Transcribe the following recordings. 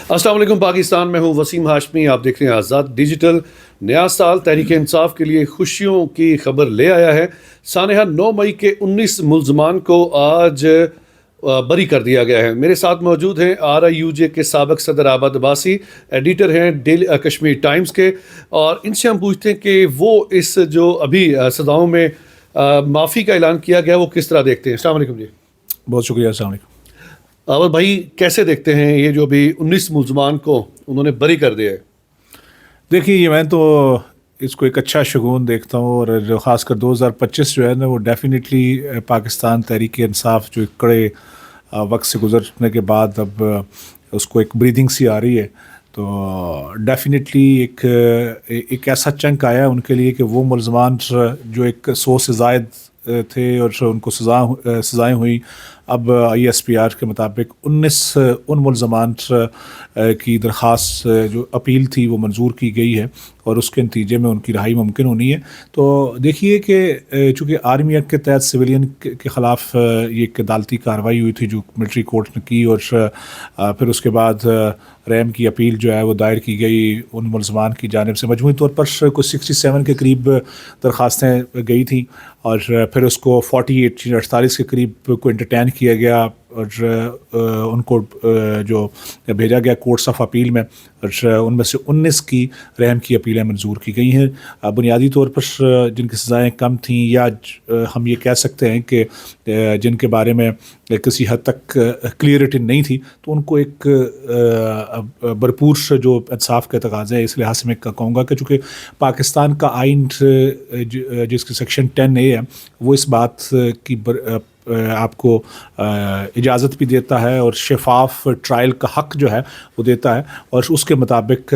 السلام علیکم پاکستان، میں ہوں وسیم ہاشمی، آپ دیکھ رہے ہیں آزاد ڈیجیٹل۔ نیا سال تحریک انصاف کے لیے خوشیوں کی خبر لے آیا ہے۔ سانحہ 9 مئی کے 19 ملزمان کو آج بری کر دیا گیا ہے۔ میرے ساتھ موجود ہیں RIUJ کے سابق صدر عابد عباسی، ایڈیٹر ہیں ڈیلی کشمیر ٹائمز کے، اور ان سے ہم پوچھتے ہیں کہ وہ اس جو ابھی سزاؤں میں معافی کا اعلان کیا گیا وہ کس طرح دیکھتے ہیں۔ السلام علیکم جی۔ بہت شکریہ، السلام علیکم۔ عابد بھائی، کیسے دیکھتے ہیں یہ جو ابھی 19 ملزمان کو انہوں نے بری کر دیا ہے؟ دیکھیے، میں تو اس کو ایک اچھا شگون دیکھتا ہوں، اور جو خاص کر 2025 جو ہے نا، وہ ڈیفینیٹلی پاکستان تحریک انصاف جو ایک کڑے وقت سے گزرنے کے بعد اب اس کو ایک بریدنگ سی آ رہی ہے، تو ڈیفینیٹلی ایک ایسا چنک آیا ہے ان کے لیے کہ وہ ملزمان جو ایک 100 سے زائد تھے اور ان کو سزائیں ہوئیں، اب ISPR کے مطابق 19 ان ملزمان کی درخواست جو اپیل تھی وہ منظور کی گئی ہے، اور اس کے نتیجے میں ان کی رہائی ممکن ہونی ہے۔ تو دیکھیے کہ چونکہ آرمی ایکٹ کے تحت سویلین کے خلاف یہ ایک عدالتی کارروائی ہوئی تھی جو ملٹری کورٹ نے کی، اور پھر اس کے بعد ریم کی اپیل جو ہے وہ دائر کی گئی ان ملزمان کی جانب سے، مجموعی طور پر کوئی 67 کے قریب درخواستیں گئی تھیں، اور پھر اس کو 48 کے قریب کو انٹرٹین کیا گیا، اور ان کو جو بھیجا گیا کورٹس آف اپیل میں، اور ان میں سے 19 کی رحم کی اپیلیں منظور کی گئی ہیں۔ بنیادی طور پر جن کی سزائیں کم تھیں، یا ہم یہ کہہ سکتے ہیں کہ جن کے بارے میں کسی حد تک کلیئرٹی نہیں تھی، تو ان کو ایک بھرپور جو انصاف کے تقاضے ہیں، اس لحاظ سے میں کہوں گا کہ چونکہ پاکستان کا آئین جس کی سیکشن 10A ہے، وہ اس بات کی آپ کو اجازت بھی دیتا ہے، اور شفاف ٹرائل کا حق جو ہے وہ دیتا ہے، اور اس کے مطابق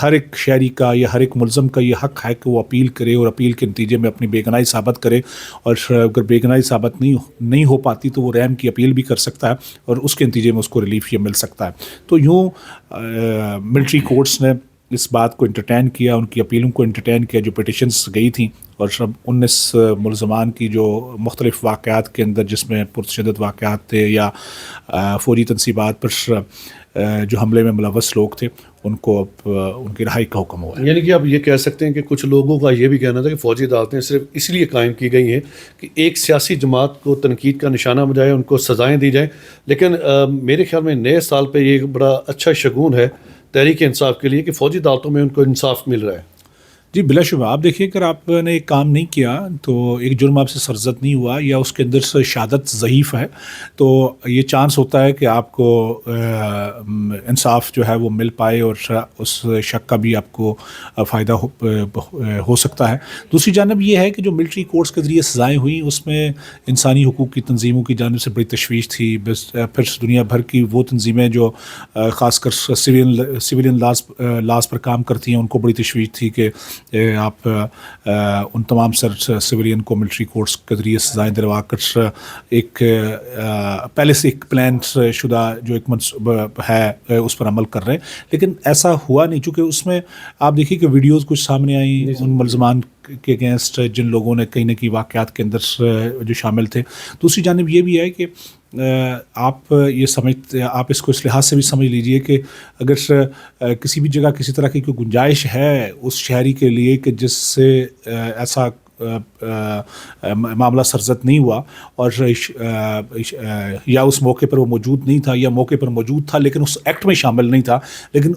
ہر ایک شہری کا یا ہر ایک ملزم کا یہ حق ہے کہ وہ اپیل کرے، اور اپیل کے نتیجے میں اپنی بے گناہی ثابت کرے، اور اگر بے گناہی ثابت نہیں ہو پاتی تو وہ رحم کی اپیل بھی کر سکتا ہے، اور اس کے نتیجے میں اس کو ریلیف یہ مل سکتا ہے۔ تو یوں ملٹری کورٹس نے اس بات کو انٹرٹین کیا، ان کی اپیلوں کو انٹرٹین کیا جو پٹیشنز گئی تھیں، اور سب 19 ملزمان کی جو مختلف واقعات کے اندر، جس میں پرتشدد واقعات تھے یا فوجی تنصیبات پر جو حملے میں ملوث لوگ تھے، ان کو اب ان کی رہائی کا حکم ہوا ہے۔ یعنی کہ آپ یہ کہہ سکتے ہیں کہ کچھ لوگوں کا یہ بھی کہنا تھا کہ فوجی عدالتیں صرف اس لیے قائم کی گئی ہیں کہ ایک سیاسی جماعت کو تنقید کا نشانہ بجائے ان کو سزائیں دی جائیں، لیکن میرے خیال میں نئے سال پہ یہ بڑا اچھا شگون ہے تحریک انصاف کے لیے کہ فوجی عدالتوں میں ان کو انصاف مل رہا ہے۔ جی بلا شبہ، آپ دیکھیے اگر آپ نے ایک کام نہیں کیا تو ایک جرم آپ سے سرزد نہیں ہوا، یا اس کے اندر سے شہادت ضعیف ہے، تو یہ چانس ہوتا ہے کہ آپ کو انصاف جو ہے وہ مل پائے، اور اس شک کا بھی آپ کو فائدہ ہو سکتا ہے۔ دوسری جانب یہ ہے کہ جو ملٹری کورٹس کے ذریعے سزائیں ہوئیں، اس میں انسانی حقوق کی تنظیموں کی جانب سے بڑی تشویش تھی، پھر دنیا بھر کی وہ تنظیمیں جو خاص کر سویلین لاز پر کام کرتی ہیں، ان کو بڑی تشویش تھی کہ آپ ان تمام سویلین کو ملٹری کورٹس کے ذریعے سزائیں دلوا کر ایک پہلے سے ایک پلان شدہ جو ایک منصوبہ ہے اس پر عمل کر رہے ہیں، لیکن ایسا ہوا نہیں، چونکہ اس میں آپ دیکھیے کہ ویڈیوز کچھ سامنے آئیں ان ملزمان کے اگینسٹ جن لوگوں نے کہیں نہ کہیں واقعات کے اندر جو شامل تھے۔ دوسری جانب یہ بھی ہے کہ آپ یہ سمجھتے، آپ اس کو اس لحاظ سے بھی سمجھ لیجئے کہ اگر کسی بھی جگہ کسی طرح کی کوئی گنجائش ہے اس شہری کے لیے کہ جس سے ایسا معاملہ سرزد نہیں ہوا، اور یا اس موقع پر وہ موجود نہیں تھا، یا موقع پر موجود تھا لیکن اس ایکٹ میں شامل نہیں تھا، لیکن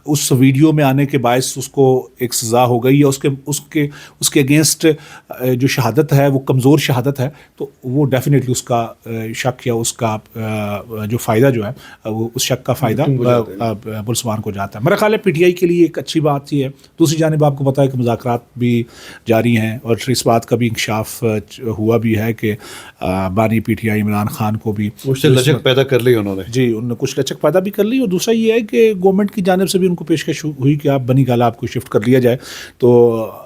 اس ویڈیو میں آنے کے باعث اس کو ایک سزا ہو گئی، یا اس کے اگینسٹ جو شہادت ہے وہ کمزور شہادت ہے، تو وہ ڈیفینیٹلی اس کا شک یا اس کا جو فائدہ جو ہے وہ اس شک کا فائدہ ملزمان کو جاتا ہے۔ میرا خیال ہے PTI کے لیے ایک اچھی بات ہی ہے۔ دوسری جانب آپ کو پتہ ہے کہ مذاکرات بھی جاری ہیں، اور اس بات کا بھی انکشاف ہوا بھی ہے کہ بانی PTI عمران خان کو بھی کچھ لچک پیدا کر لی انہوں نے۔ جی، انہوں نے کچھ لچک پیدا بھی کر لی، اور دوسرا یہ ہے کہ گورنمنٹ کی جانب سے بھی ان کو پیشکش ہوئی کہ آپ بنی گالا آپ کو شفٹ کر لیا جائے، تو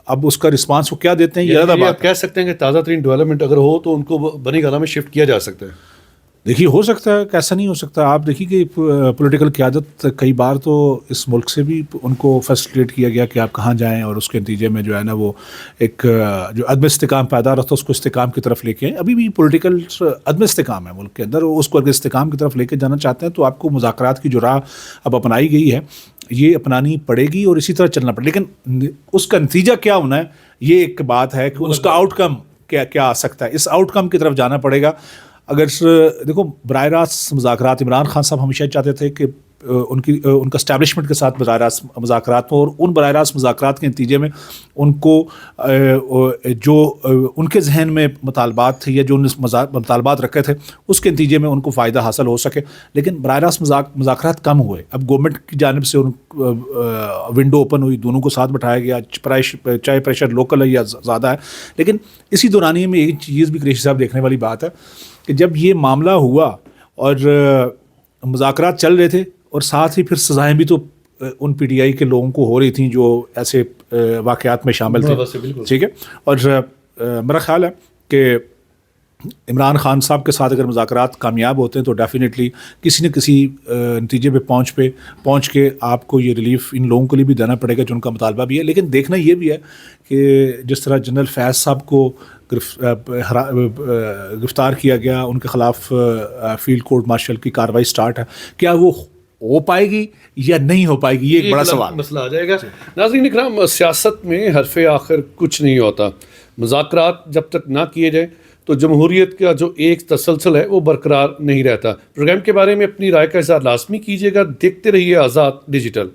اب اس کا رسپانس وہ کیا دیتے ہیں، یہ آپ کہہ سکتے ہیں کہ تازہ ترین ڈیولپمنٹ اگر ہو تو ان کو بنی گالا میں شفٹ کیا جا سکتا ہے۔ دیکھیے ہو سکتا ہے، کیسا نہیں ہو سکتا. آپ دیکھیے کہ پولیٹیکل قیادت کئی بار تو اس ملک سے بھی ان کو فیسیلیٹ کیا گیا کہ آپ کہاں جائیں، اور اس کے نتیجے میں جو ہے نا وہ ایک جو عدم استحکام پیدا رہتا ہے اس کو استحکام کی طرف لے کے. ابھی بھی پولیٹیکل عدم استحکام ہے ملک کے اندر، اس کو اگر استحکام کی طرف لے کے جانا چاہتے ہیں تو آپ کو مذاکرات کی جو راہ اب اپنائی گئی ہے یہ اپنانی پڑے گی اور اسی طرح چلنا پڑے. لیکن اس کا نتیجہ کیا ہونا ہے یہ ایک بات ہے کہ اس کا آؤٹ کم کیا آ سکتا ہے. اس آؤٹ کم کی طرف جانا پڑے گا. اگر دیکھو براہ راست مذاکرات، عمران خان صاحب ہمیشہ چاہتے تھے کہ ان کا اسٹیبلشمنٹ کے ساتھ براہ راست مذاکرات ہوں، اور ان براہ راست مذاکرات کے نتیجے میں ان کو جو ان کے ذہن میں مطالبات تھے یا جو مطالبات رکھے تھے اس کے نتیجے میں ان کو فائدہ حاصل ہو سکے. لیکن براہ راست مذاکرات کم ہوئے. اب گورنمنٹ کی جانب سے ونڈو اوپن ہوئی، دونوں کو ساتھ بٹھایا گیا، چاہے پریشر لوکل ہے یا زیادہ ہے. لیکن اسی دورانیے میں ایک چیز بھی قریشی صاحب دیکھنے والی بات ہے کہ جب یہ معاملہ ہوا اور مذاکرات چل رہے تھے اور ساتھ ہی پھر سزائیں بھی تو ان پی ٹی آئی کے لوگوں کو ہو رہی تھیں جو ایسے واقعات میں شامل تھے. ٹھیک ہے. اور میرا خیال ہے کہ عمران خان صاحب کے ساتھ اگر مذاکرات کامیاب ہوتے ہیں تو ڈیفینیٹلی کسی نہ کسی نتیجے پہ پہنچ کے آپ کو یہ ریلیف ان لوگوں کے لیے بھی دینا پڑے گا جو ان کا مطالبہ بھی ہے. لیکن دیکھنا یہ بھی ہے کہ جس طرح جنرل فیض صاحب کو گرفتار کیا گیا، ان کے خلاف فیلڈ کورٹ مارشل کی کارروائی سٹارٹ ہے، کیا وہ ہو پائے گی یا نہیں ہو پائے گی، یہ ایک بڑا سوال مسئلہ آ جائے گا. ناظرین اکرام، سیاست میں حرف آخر کچھ نہیں ہوتا. مذاکرات جب تک نہ کیے جائیں تو جمہوریت کا جو ایک تسلسل ہے وہ برقرار نہیں رہتا. پروگرام کے بارے میں اپنی رائے کا اظہار لازمی کیجیے گا. دیکھتے رہیے آزاد ڈیجیٹل.